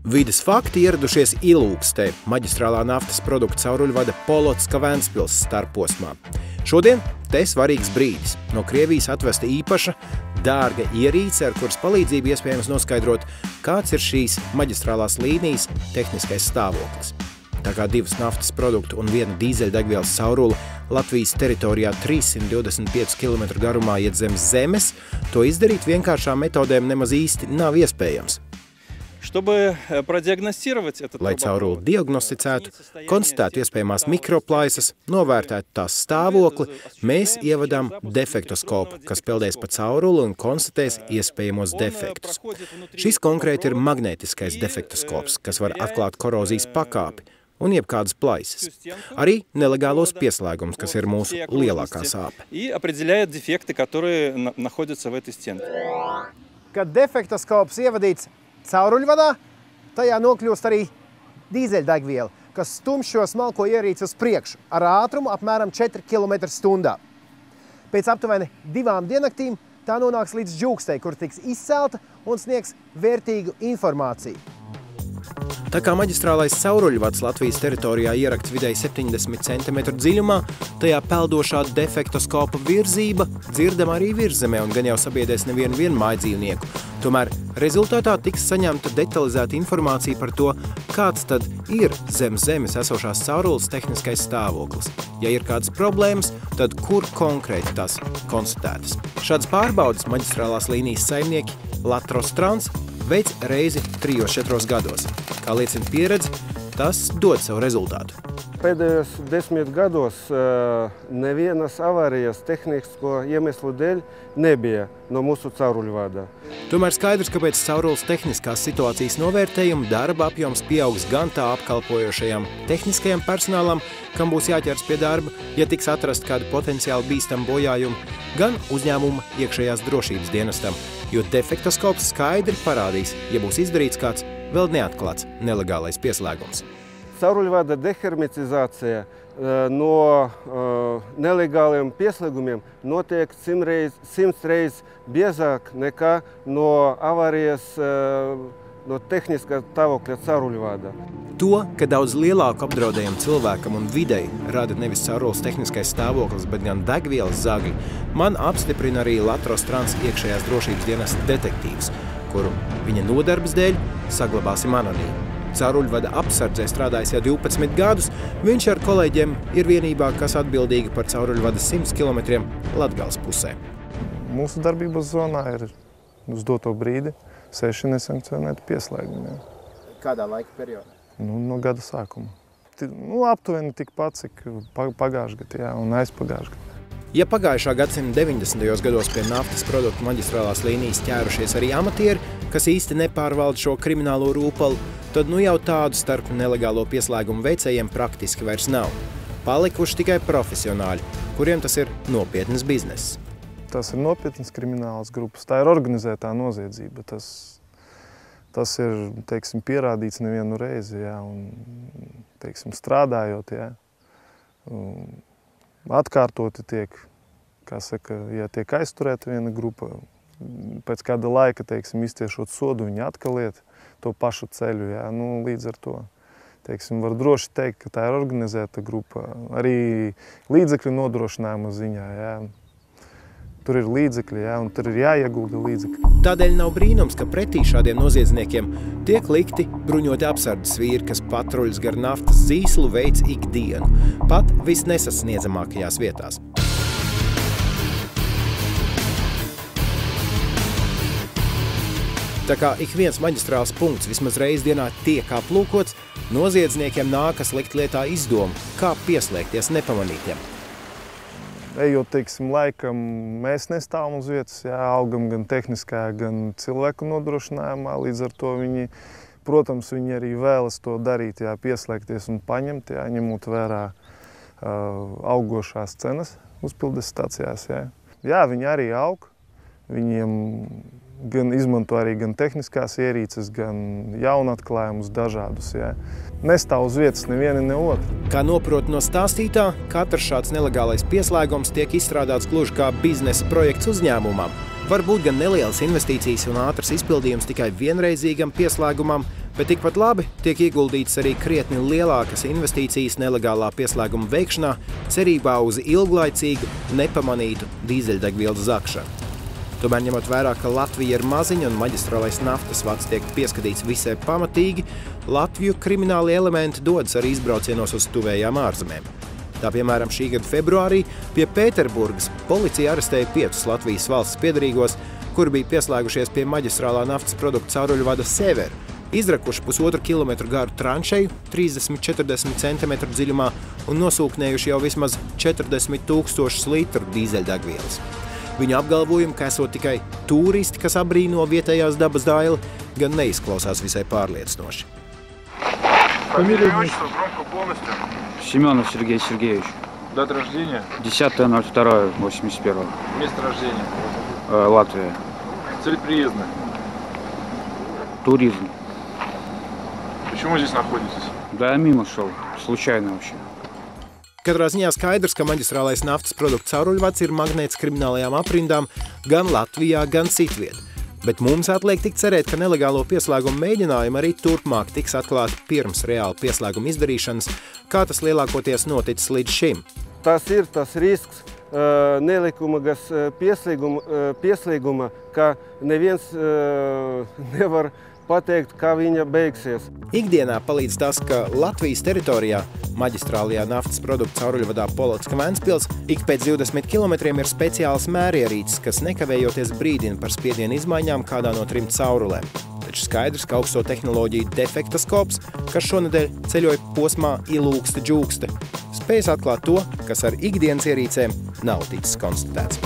Vides fakti ieradušies Ilūkstē, maģistrālā naftas produktu cauruļvada Polotska-Ventspils starposmā. Šodien te svarīgs brīdis. No Krievijas atvesta īpaša, dārga ierīce, ar kuras palīdzību iespējams noskaidrot, kāds ir šīs maģistrālās līnijas tehniskais stāvoklis. Tā kā 2 naftas produktu un 1 dīzeļdegvielas caurule Latvijas teritorijā 325 km garumā iet zem zemes, to izdarīt vienkāršām metodēm nemaz īsti nav iespējams. Lai cauruli diagnosticētu, konstatētu iespējamās mikroplaisas, novērtētu tās stāvokli, mēs ievadām defektoskopu, kas peldēs pa cauruli un konstatēs iespējamos defektus. Šis konkrēti ir magnētiskais defektoskops, kas var atklāt korozijas pakāpi un jebkādas plaisas. Arī nelegālos pieslēgumus, kas ir mūsu lielākā sāpe. Kad defektoskops ievadīts cauruļvadā, tajā nokļūst arī dīzeļdegviela, kas stumj šo smalko ierīci uz priekšu ar ātrumu apmēram 4 km/h. Pēc aptuveni 2 diennaktīm tā nonāks līdz Džūkstei, kur tiks izcelta un sniegs vērtīgu informāciju. Tā kā maģistrālais cauruļvads Latvijas teritorijā ierakts vidēji 70 cm dziļumā, tajā peldošā defektoskopa virzība dzirdama arī virzemē un gan jau sabiedēs nevienu mājdzīvnieku. Tomēr rezultātā tiks saņemta detalizēta informācija par to, kāds tad ir zem zemes esošās caurules tehniskais stāvoklis. Ja ir kādas problēmas, tad kur konkrēti tās konstatētas. Šādas pārbaudas maģistrālās līnijas saimnieki Latrostrans veic reizi 3–4 gados. Kā liecina pieredze, tas dod savu rezultātu. Pēdējos 10 gados nevienas avārijas tehnisko iemeslu dēļ nebija no mūsu cauruļvada. Tomēr skaidrs, ka pēc caurules tehniskās situācijas novērtējuma darba apjoms pieaugs gan tā apkalpojošajam tehniskajam personālam, kam būs jāķers pie darba, ja tiks atrast kādu potenciāli bīstamu bojājumu, gan uzņēmuma iekšējās drošības dienestam, jo defektoskops skaidri parādīs, ja būs izdarīts kāds vēl neatklāts nelegālais pieslēgums. Cauruļvada dehermetizācija no nelegāliem pieslēgumiem notiek 100 reizes biežāk nekā no avārijas no tehniskā stāvokļa cauruļvada. To, ka daudz lielāku apdraudējumu cilvēkam un videi rada nevis caurules tehniskais stāvoklis, bet gan degvielas zagļi, man apstiprina arī Latrostrans iekšējās drošības dienesta detektīvs, kuru viņa nodarbes dēļ saglabāsim anonīmu. Cauruļvada apsardzē strādājis jau 12 gadus, viņš ar kolēģiem ir vienībā, kas atbildīga par cauruļvada 100 km Latgales pusē. Mūsu darbības zonā ir uz doto brīdi 6 nesankcionēti pieslēgumi. Kādā laika periodā? No gada sākuma. Aptuveni tikpat, cik pagājušajā gadā un aizpagājušajā gadā. Ja pagājušā gadsimta 90. gados pie naftas produktu maģistrālās līnijas ķērušies arī amatieri, kas īsti nepārvalda šo kriminālo rūpalu, tad nu jau tādu starp nelegālo pieslēgumu veicējiem praktiski vairs nav. Palikuši tikai profesionāļi, kuriem tas ir nopietnas bizness. Tas ir nopietnas kriminālas grupas, tā ir organizētā noziedzība. Tas ir, teiksim, pierādīts nevienu reizi, jā, un, teiksim, strādājot, jā. Atkārtoti tiek, kā saka, ja tiek aizturēta viena grupa, pēc kāda laika, teiksim, iztiešot sodu, viņi atkal iet to pašu ceļu, jā, līdz ar to, teiksim, var droši teikt, ka tā ir organizēta grupa, arī līdzekļu nodrošinājuma ziņā, jā. Tur ir līdzekļi, jā, un tur ir jāiegulda līdzekļi. Tādēļ nav brīnums, ka pretī šādiem noziedzniekiem tiek likti bruņoti apsardzes vīri, kas patruļas gar naftas zīslu veids ikdienu, pat visnesasniedzamākajās vietās. Tā kā ik viens maģistrāls punkts vismaz reiz dienā tiek aplūkots, noziedzniekiem nākas likt lietā izdomu, kā pieslēgties nepamanītiem. Ejot, teiksim, laikam, mēs nestāvam uz vietas, jā, augam gan tehniskā, gan cilvēku nodrošinājumā, līdz ar to viņi, protams, viņi arī vēlas to darīt, jā, pieslēgties un paņemt, jā, ņemot vērā augošās cenas uzpildes stācijās, jā. Jā, viņi arī aug, viņiem gan izmanto arī gan tehniskās ierīces, gan jaunatklājumus dažādus, jā. Nestāv uz vietas neviena, ne otra. Kā noprot no stāstītā, katrs šāds nelegālais pieslēgums tiek izstrādāts gluži kā biznesa projekts uzņēmumam. Var būt gan nelielas investīcijas un ātras izpildījums tikai vienreizīgam pieslēgumam, Bet tikpat labi tiek ieguldītas arī krietni lielākas investīcijas nelegālā pieslēguma veikšanā, cerībā uz ilglaicīgu, nepamanītu dīzeļdegvielas zakšanu. Tomēr ņemot vērā, ka Latvija ir maziņa un maģistrālais naftas vads tiek pieskatīts visai pamatīgi, Latviju krimināli elementi dodas arī izbraucienos uz tuvējām ārzemēm. Tā piemēram šī gada februārī pie Pēterburgas policija arestēja 5 Latvijas valsts piedarīgos, kuri bija pieslēgušies pie maģistrālā naftas produktu cauruļvada Sever, izrakuši 1,5 kilometru garu tranšeju 30–40 centimetru dziļumā un nosūknējuši jau vismaz 40 000 litru dīzeļdegvielas. Viņu apgalvojumi, ka esot tikai turisti, kas abrīno vietējās dabas daili, gan neizklausās visai pārliecinoši. Семенов Сергей Сергеевич. Дата рождения? 10.02.81. Место рождения? Латвия. Цель приезда? Туризм. Почему здесь находитесь? Да, мимо шел. Случайно вообще. Katrā ziņā skaidrs, ka maģistrālais naftas produktu cauruļvads ir magnēts kriminālajām aprindām gan Latvijā, gan citviet. Bet mums atliek tik cerēt, ka nelegālo pieslēgumu mēģinājumi arī turpmāk tiks atklāti pirms reāli pieslēguma izdarīšanas, kā tas lielākoties noticis līdz šim. Tas ir tas risks nelikumīgas pieslēguma, ka neviens nevar pateikt, kā viņa beigsies. Ikdienā palīdz tas, ka Latvijas teritorijā maģistrālajā naftas produktu cauruļvadā Polocka-Ventspils ik pēc 20 kilometriem ir speciāls mērierīces, kas nekavējoties brīdina par spiedienu izmaiņām kādā no 3 caurulēm. Taču skaidrs, ka augsto tehnoloģiju defektoskops, kas šonedēļ ceļoja posmā Ilūkste Džūkste, spējas atklāt to, kas ar ikdienas ierīcēm nav ticis konstatēts.